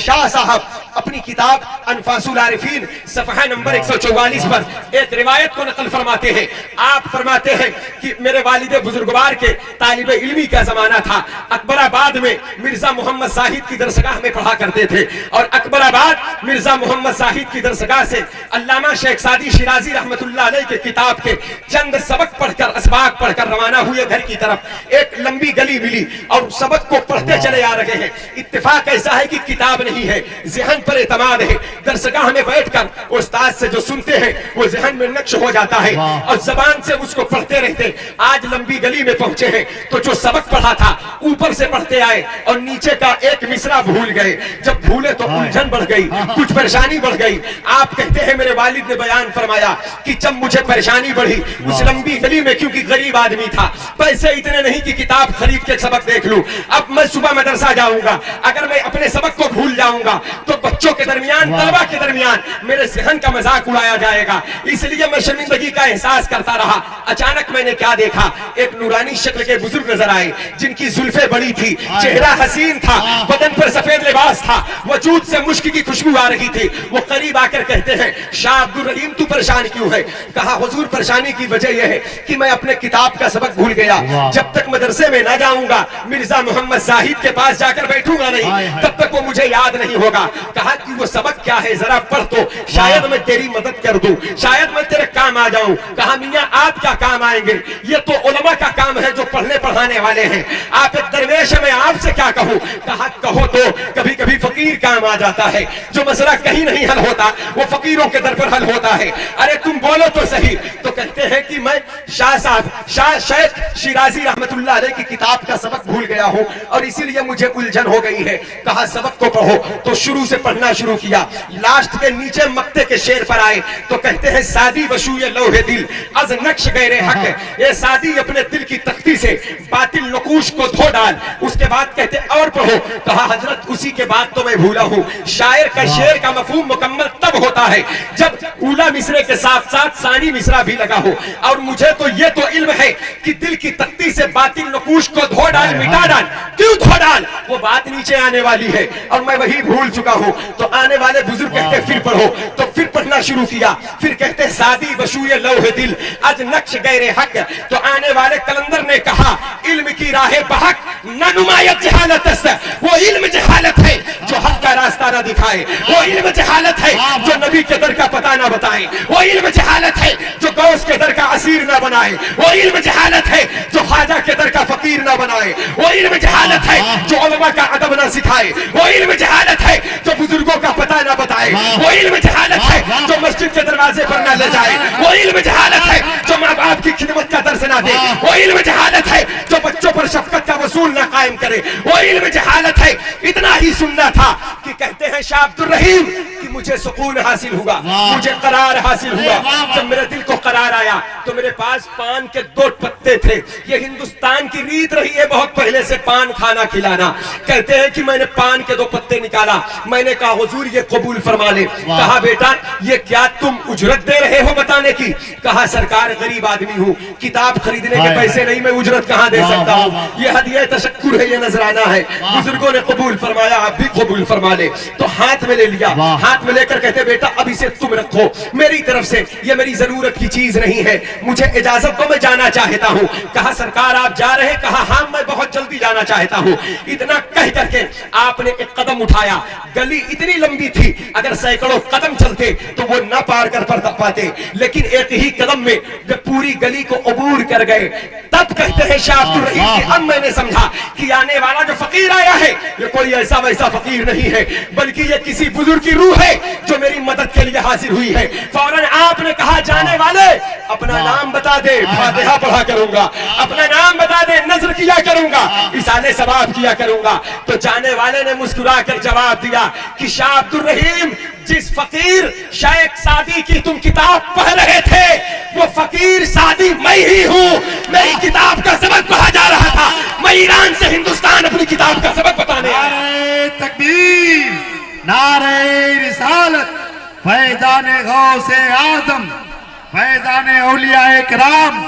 شاہ صاحب اپنی کتاب انفاسُ العارفین صفحہ نمبر 144 پر ایک روایت کو نقل فرماتے ہیں. آپ فرماتے ہیں کہ میرے والد بزرگوار کے طالب علمی کا زمانہ تھا. اکبر آباد میں مرزا محمد زاہد کی درسگاہ میں پڑھا کرتے تھے اور اکبر آباد مرزا محمد زاہد کی درسگاہ سے علامہ شیخ سعدی شیرازی رحمت اللہ علیہ کے کتاب کے چند سبق پڑھ کر اسباق پڑھ کر روانہ ہوئے گھر کی طرف. ایک لمبی گلی ملی اور سبق کو پڑھتے چلے آ رہے ہیں. اتفاق ایسا ہے کہ کتاب نہیں ہے, ذہن پر اعتماد ہے. درسگاہ میں بیٹھ کر استاد سے جو سنتے ہیں وہ ذہن میں نقش ہو جاتا ہے اور زبان سے اس کو پڑھتے رہتے. آج لمبی گلی میں پہنچے ہیں تو جو سبق پڑھا تھا اوپر سے پڑھتے آئے اور نیچے کا ایک مصرع بھول گئے. جب بھولے تو الجھن بڑھ گئی, کچھ پریشانی بڑھ گئی. آپ کہتے ہیں میرے والد نے بیان فرمایا کہ جب مجھے پریشانی بڑھی اس لمبی گلی میں, کیونکہ غریب آدمی تھا, پیسے اتنے نہیں کہ کتاب خرید کے سبق دیکھ لوں. اب میں صبح مدرسہ جاؤں گا, اگر میں اپنے سبق کو بھول جاؤں گا تو بچوں کے درمیان, طلبہ کے درمیان میرے ذہن کا مذاق اڑایا جائے گا. اس لیے میں شرمندگی کا احساس کرتا رہا. اچانک میں نے کیا دیکھا, ایک نورانی شکل کے بزرگ نظر آئے جن کی زلفیں بڑی تھی, چہرہ حسین تھا, بدن پر سفید لباس تھا, وجود سے مشک کی خوشبو آ رہی تھی. وہ قریب آ کر کہتے ہیں شاہ عبد الرحیم تو پریشان کیوں ہے؟ کہا حضور پریشانی کی وجہ یہ ہے کہ میں اپنے کتاب کا سبق بھول گیا. جب تک مدرسے میں نہ جاؤں گا, مرزا محمد زاہد کے پاس جا کر بیٹھوں گا نہیں, تب تک وہ مجھے یاد نہیں ہوگا. کہا کہ وہ سبق کیا ہے ذرا پڑھ تو شاید میں تیری مدد کر دوں, شاید میں تیرے کام آ جاؤں. کہا میاں آپ کیا کام آئیں گے, یہ تو علماء کا کام ہے جو پڑھنے پڑھانے والے ہیں. آپ ایک درویش ہیں, میں آپ سے کیا کہوں؟ کہا کہو تو کبھی کبھی فقیر کام آ جاتا ہے. جو مسئلہ کہیں نہیں حل ہوتا وہ فقیروں کے در پر حل ہوتا ہے. ارے تم بولو تو صحیح. تو کہتے ہیں کہ میں شاہ صاحب شاہ شیخ شیرازی رحمت اللہ علیہ کی کتاب کا سبق بھول گیا ہوں اور اسی لیے مجھے الجھن ہو گئی ہے. کہا سبق کو پڑھو. تو شروع سے پڑھنا شروع کیا. لاسٹ کے نیچے مقطع کے شعر پر آئے تو کہتے ہیں سادی بشوئے لوح دل از نقش غیر حق, اے سادی اپنے دل کی تختی سے باطل نقوش کو دھو ڈال. اس کے بعد کہتے اور پڑھو. کہا حضرت اسی کے بعد تو میں بھولا ہوں. شاعر کا شعر کا مفہوم مکمل تب ہوتا ہے جب اولا مصرے کے ساتھ ساتھ ثانی مصرع بھی لگا ہو. اور مجھے تو یہ تو علم ہے کہ دل کی تختی سے باطل نقوش کو دھو ڈال, مٹا ڈال. کیوں دھو ڈال؟ وہ بات نیچے آنے والی ہے اور میں وہی بھول چکا ہوں. تو آنے والے بزرگ کہتے پھر پڑھو. تو پھر پڑھنا شروع کیا. پھر کہتے سادی بشوئے لوح دل از نقش غیر حق. تو آنے والے کلندر نے کہا علم کی راہ بحق نہ نمایت جہالت است. وہ علم جہالت ہے جو حق کا راستہ نہ دکھائے. وہ علم جہالت ہے جو نبی کے در کا پتہ نہ بتائے. وہ علم جہالت ہے جو غوث کے در کا اسیر نہ بنائے. وہ علم جہالت ہے جو خواجہ کے در کا فقیر نہ بنائے. وہ علم جہالت ہے جو علماء کا ادب نہ سکھائے. وہ علم جہالت ہے جو بزرگوں کا پتہ نہ بتائے. وہ علم جہالت ہے جو مسجد کے دروازے پر نہ لے جائے. وہ علم جہالت ہے جو ماں باپ کی خدمت کا درس نہ دے. وہ علم جہالت ہے جو بچوں پر شفقت کا وصول نہ قائم کرے. وہ علم جہالت ہے. اتنا ہی سننا تھا کہ کہتے ہیں شاہ عبد الرحیم کہ مجھے سکون حاصل ہوا, مجھے قرار حاصل ہوا. جب میرے دل کو قرار آیا تو میرے پاس پان کے 2 پتے تھے. یہ ہندوستان کی ریت رہی ہے بہت پہلے سے پان کھانا کھلانا. کہتے ہیں کہ میں نے پان کے 2 پتے نکالا. میں نے کہا حضور یہ قبول فرما لے. کہا بیٹا یہ کیا تم اجرت دے رہے ہو بتانے کی؟ کہا سرکار غریب آدمی ہوں, کتاب خریدنے کے پیسے نہیں, میں اجرت کہاں دے سکتا ہوں. یہ ہدیہ تشکر ہے, یہ نذرانہ ہے. بزرگوں نے قبول فرمایا, آپ بھی قبول فرما لے. تو ہاتھ میں لے لیا. ہاتھ میں لے کر کہتے بیٹا اب اسے تم رکھو, میری طرف سے یہ میری ضرورت کی چیز نہیں ہے, مجھے اجازت دو, میں جانا چاہتا ہوں. کہا سرکار آپ جا رہے؟ کہا ہاں میں بہت جلدی جانا چاہتا ہوں. اتنا کہہ کر کے آپ نے ایک قدم اٹھایا. گلی اتنی لمبی تھی اگر سینکڑوں قدم چلتے تو وہ نہ پار کر پاتے, لیکن ایک ہی قدم میں جب پوری گلی کو عبور کر گئے تب کہتے ہیں شاہ عبد الرحیم کہ اب میں نے سمجھا کہ آنے والا جو فقیر آیا ہے یہ کوئی ایسا ویسا فقیر نہیں ہے, بلکہ یہ کسی بزرگ کی روح ہے جو میری مدد کے لیے حاضر ہوئی ہے. فوراً آپ نے کہا جانے والے اپنا نام بتا دے, فاتحہ پڑھا کروں گا. اپنا نام بتا دے, نذر کیا کروں گا, اصالے ثواب کیا کروں گا. تو جانے والے نے مسکرا کر جواب دیا کہ شاہ عبد الرحیم جس فقیر شیخ سعدی کی تم کتاب پڑھ رہے تھے وہ فقیر سعدی میں ہی ہوں. میری کتاب کا سبق پڑھا جا رہا تھا, میں ایران سے ہندوستان اپنی کتاب کا سبق بتانے آیا. نعرہ تکبیر, نعرہ رسالت, فیضان غوث اعظم, فیضان اولیاء کرام.